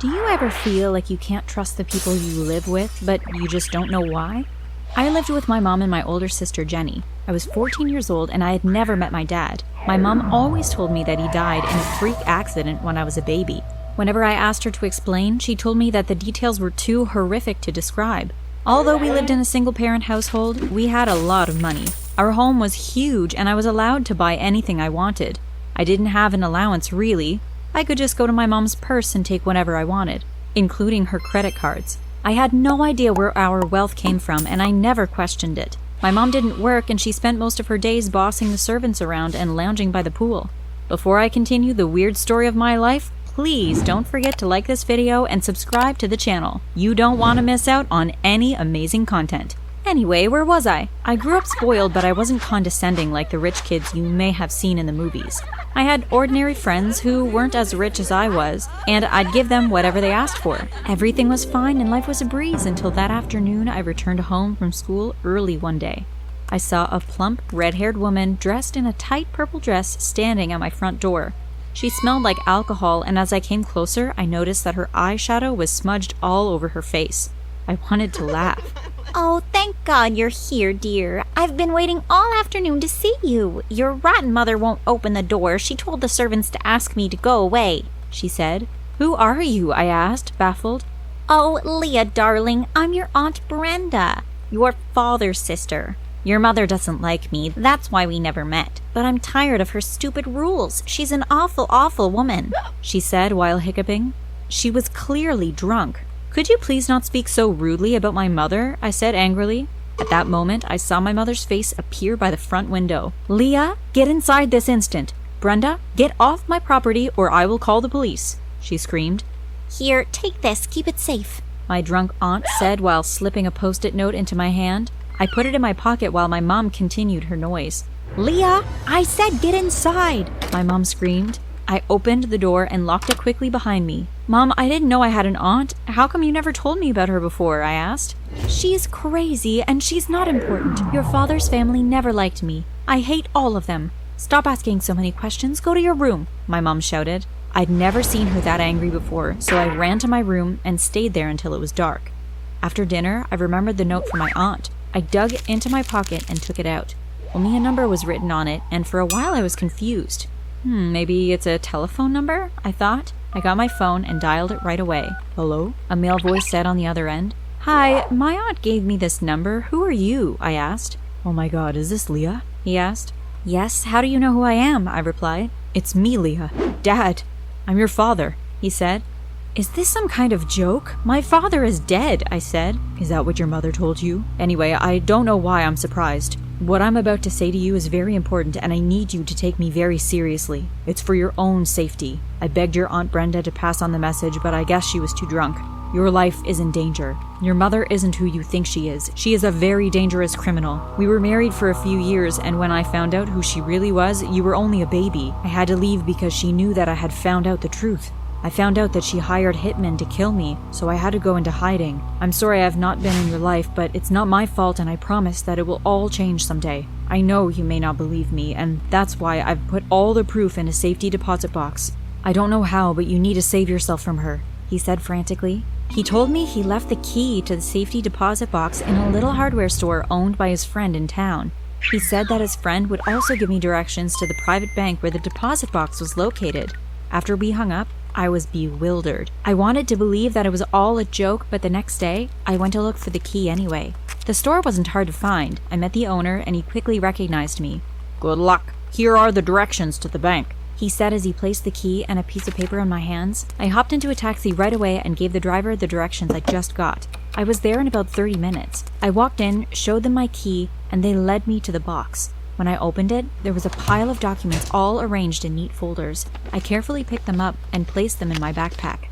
Do you ever feel like you can't trust the people you live with, but you just don't know why? I lived with my mom and my older sister, Jenny. I was 14 years old and I had never met my dad. My mom always told me that he died in a freak accident when I was a baby. Whenever I asked her to explain, she told me that the details were too horrific to describe. Although we lived in a single-parent household, we had a lot of money. Our home was huge and I was allowed to buy anything I wanted. I didn't have an allowance, really. I could just go to my mom's purse and take whatever I wanted, including her credit cards. I had no idea where our wealth came from, and I never questioned it. My mom didn't work, and she spent most of her days bossing the servants around and lounging by the pool. Before I continue the weird story of my life, please don't forget to like this video and subscribe to the channel. You don't want to miss out on any amazing content. Anyway, where was I? I grew up spoiled, but I wasn't condescending like the rich kids you may have seen in the movies. I had ordinary friends who weren't as rich as I was, and I'd give them whatever they asked for. Everything was fine and life was a breeze until that afternoon I returned home from school early one day. I saw a plump, red-haired woman dressed in a tight purple dress standing at my front door. She smelled like alcohol, and as I came closer, I noticed that her eyeshadow was smudged all over her face. I wanted to laugh. Oh, thank God you're here, dear. I've been waiting all afternoon to see you. Your rotten mother won't open the door. She told the servants to ask me to go away, she said. Who are you? I asked, baffled. Oh, Leah, darling, I'm your Aunt Brenda, your father's sister. Your mother doesn't like me, that's why we never met. But I'm tired of her stupid rules. She's an awful, awful woman, she said while hiccuping. She was clearly drunk. Could you please not speak so rudely about my mother? I said angrily. At that moment, I saw my mother's face appear by the front window. Leah, get inside this instant. Brenda, get off my property or I will call the police, she screamed. Here, take this, keep it safe, my drunk aunt said while slipping a post-it note into my hand. I put it in my pocket while my mom continued her noise. Leah, I said get inside, my mom screamed. I opened the door and locked it quickly behind me. Mom, I didn't know I had an aunt. How come you never told me about her before? I asked. She's crazy and she's not important. Your father's family never liked me. I hate all of them. Stop asking so many questions. Go to your room, my mom shouted. I'd never seen her that angry before, so I ran to my room and stayed there until it was dark. After dinner, I remembered the note from my aunt. I dug into my pocket and took it out. Only a number was written on it, and for a while I was confused. Maybe it's a telephone number, I thought. I got my phone and dialed it right away. Hello? A male voice said on the other end. Hi, my aunt gave me this number. Who are you? I asked. Oh my God, is this Leah? He asked. Yes, how do you know who I am? I replied. It's me, Leah. Dad. I'm your father, he said. Is this some kind of joke? My father is dead, I said. Is that what your mother told you? Anyway, I don't know why I'm surprised. What I'm about to say to you is very important and I need you to take me very seriously. It's for your own safety. I begged your Aunt Brenda to pass on the message, but I guess she was too drunk. Your life is in danger. Your mother isn't who you think she is. She is a very dangerous criminal. We were married for a few years, and when I found out who she really was, you were only a baby. I had to leave because she knew that I had found out the truth. I found out that she hired hitmen to kill me, so I had to go into hiding. I'm sorry I have not been in your life, but it's not my fault and I promise that it will all change someday. I know you may not believe me, and that's why I've put all the proof in a safety deposit box. I don't know how, but you need to save yourself from her, he said frantically. He told me he left the key to the safety deposit box in a little hardware store owned by his friend in town. He said that his friend would also give me directions to the private bank where the deposit box was located. After we hung up, I was bewildered. I wanted to believe that it was all a joke, but the next day, I went to look for the key anyway. The store wasn't hard to find. I met the owner and he quickly recognized me. Good luck. Here are the directions to the bank, he said as he placed the key and a piece of paper in my hands. I hopped into a taxi right away and gave the driver the directions I just got. I was there in about 30 minutes. I walked in, showed them my key, and they led me to the box. When I opened it, there was a pile of documents all arranged in neat folders. I carefully picked them up and placed them in my backpack.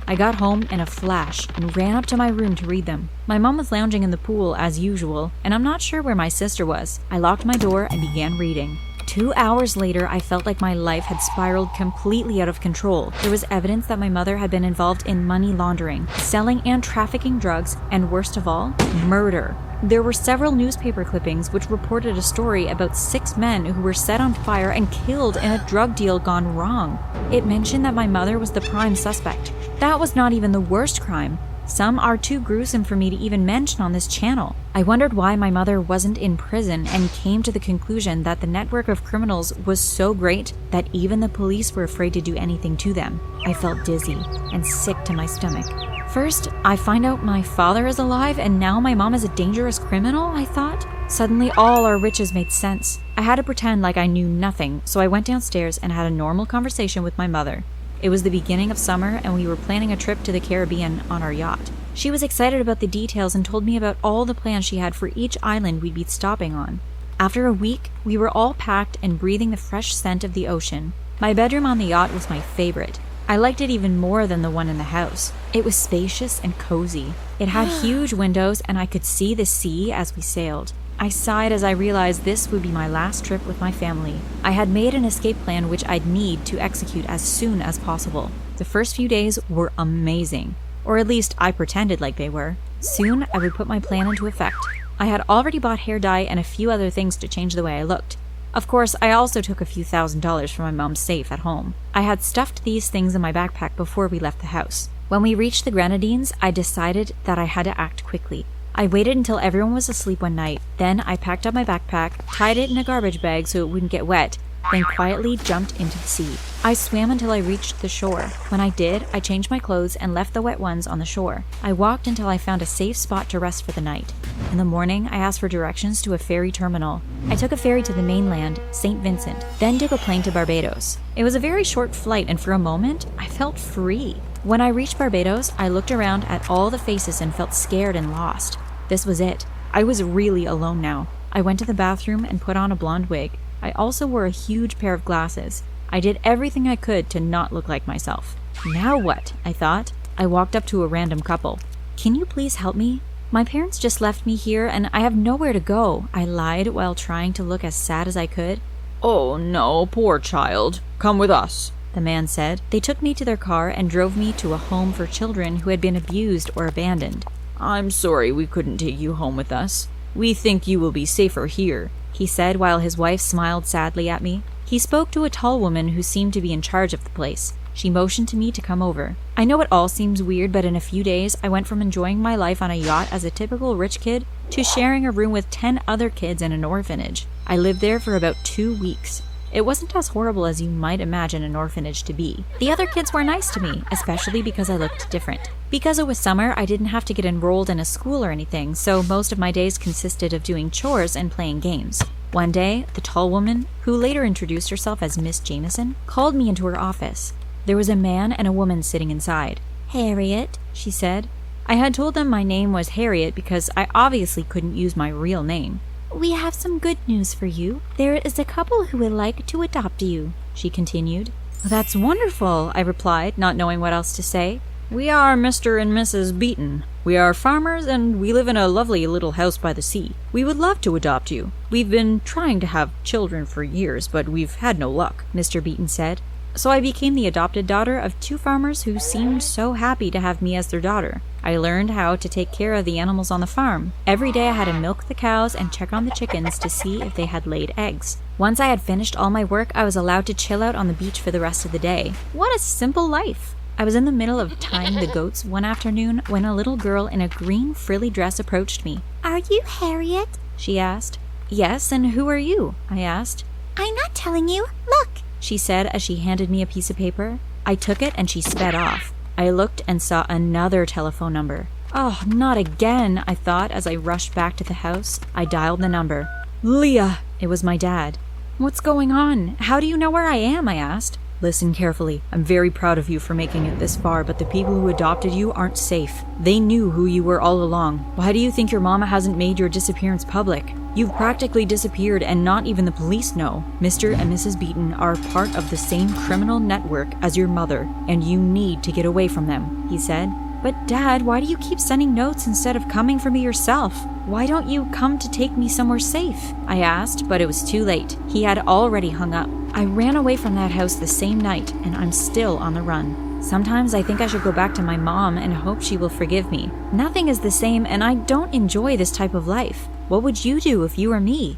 I got home in a flash and ran up to my room to read them. My mom was lounging in the pool as usual, and I'm not sure where my sister was. I locked my door and began reading. 2 hours later, I felt like my life had spiraled completely out of control. There was evidence that my mother had been involved in money laundering, selling and trafficking drugs, and worst of all, murder. There were several newspaper clippings which reported a story about 6 men who were set on fire and killed in a drug deal gone wrong. It mentioned that my mother was the prime suspect. That was not even the worst crime. Some are too gruesome for me to even mention on this channel. I wondered why my mother wasn't in prison and came to the conclusion that the network of criminals was so great that even the police were afraid to do anything to them. I felt dizzy and sick to my stomach. First, I find out my father is alive and now my mom is a dangerous criminal, I thought. Suddenly, all our riches made sense. I had to pretend like I knew nothing, so I went downstairs and had a normal conversation with my mother. It was the beginning of summer and we were planning a trip to the Caribbean on our yacht. She was excited about the details and told me about all the plans she had for each island we'd be stopping on. After a week, we were all packed and breathing the fresh scent of the ocean. My bedroom on the yacht was my favorite. I liked it even more than the one in the house. It was spacious and cozy. It had huge windows and I could see the sea as we sailed. I sighed as I realized this would be my last trip with my family. I had made an escape plan which I'd need to execute as soon as possible. The first few days were amazing, or at least I pretended like they were. Soon I would put my plan into effect. I had already bought hair dye and a few other things to change the way I looked. Of course, I also took a few $1,000s from my mom's safe at home. I had stuffed these things in my backpack before we left the house. When we reached the Grenadines, I decided that I had to act quickly. I waited until everyone was asleep one night. Then I packed up my backpack, tied it in a garbage bag so it wouldn't get wet, then quietly jumped into the sea. I swam until I reached the shore. When I did, I changed my clothes and left the wet ones on the shore. I walked until I found a safe spot to rest for the night. In the morning, I asked for directions to a ferry terminal. I took a ferry to the mainland, St. Vincent, then took a plane to Barbados. It was a very short flight and for a moment, I felt free. When I reached Barbados, I looked around at all the faces and felt scared and lost. This was it. I was really alone now. I went to the bathroom and put on a blonde wig. I also wore a huge pair of glasses. I did everything I could to not look like myself. Now what? I thought. I walked up to a random couple. Can you please help me? My parents just left me here and I have nowhere to go. I lied while trying to look as sad as I could. Oh no, poor child. Come with us, the man said. They took me to their car and drove me to a home for children who had been abused or abandoned. I'm sorry we couldn't take you home with us. We think you will be safer here, he said while his wife smiled sadly at me. He spoke to a tall woman who seemed to be in charge of the place. She motioned to me to come over. I know it all seems weird, but in a few days, I went from enjoying my life on a yacht as a typical rich kid to sharing a room with 10 other kids in an orphanage. I lived there for about 2 weeks. It wasn't as horrible as you might imagine an orphanage to be. The other kids were nice to me, especially because I looked different. Because it was summer, I didn't have to get enrolled in a school or anything, so most of my days consisted of doing chores and playing games. One day, the tall woman, who later introduced herself as Miss Jameson, called me into her office. There was a man and a woman sitting inside. "Harriet," she said. I had told them my name was Harriet because I obviously couldn't use my real name. "We have some good news for you. There is a couple who would like to adopt you," she continued. "That's wonderful," I replied, not knowing what else to say. We are Mr. and Mrs. Beaton. We are farmers and we live in a lovely little house by the sea. We would love to adopt you. We've been trying to have children for years, but we've had no luck," Mr. Beaton said. So I became the adopted daughter of 2 farmers who seemed so happy to have me as their daughter. I learned how to take care of the animals on the farm. Every day I had to milk the cows and check on the chickens to see if they had laid eggs. Once I had finished all my work, I was allowed to chill out on the beach for the rest of the day. What a simple life! I was in the middle of tying the goats one afternoon when a little girl in a green frilly dress approached me. "Are you Harriet?" she asked. "Yes, and who are you?" I asked. "I'm not telling you. Look," she said as she handed me a piece of paper. I took it and she sped off. I looked and saw another telephone number. Oh, not again, I thought as I rushed back to the house. I dialed the number. Leah! It was my dad. "What's going on? How do you know where I am?" I asked. Listen carefully. I'm very proud of you for making it this far, but the people who adopted you aren't safe. They knew who you were all along. Why do you think your mama hasn't made your disappearance public? You've practically disappeared and not even the police know. Mr. and Mrs. Beaton are part of the same criminal network as your mother, and you need to get away from them," he said. "But Dad, why do you keep sending notes instead of coming for me yourself? Why don't you come to take me somewhere safe?" I asked, but it was too late. He had already hung up. I ran away from that house the same night, and I'm still on the run. Sometimes I think I should go back to my mom and hope she will forgive me. Nothing is the same, and I don't enjoy this type of life. What would you do if you were me?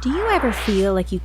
Do you ever feel like you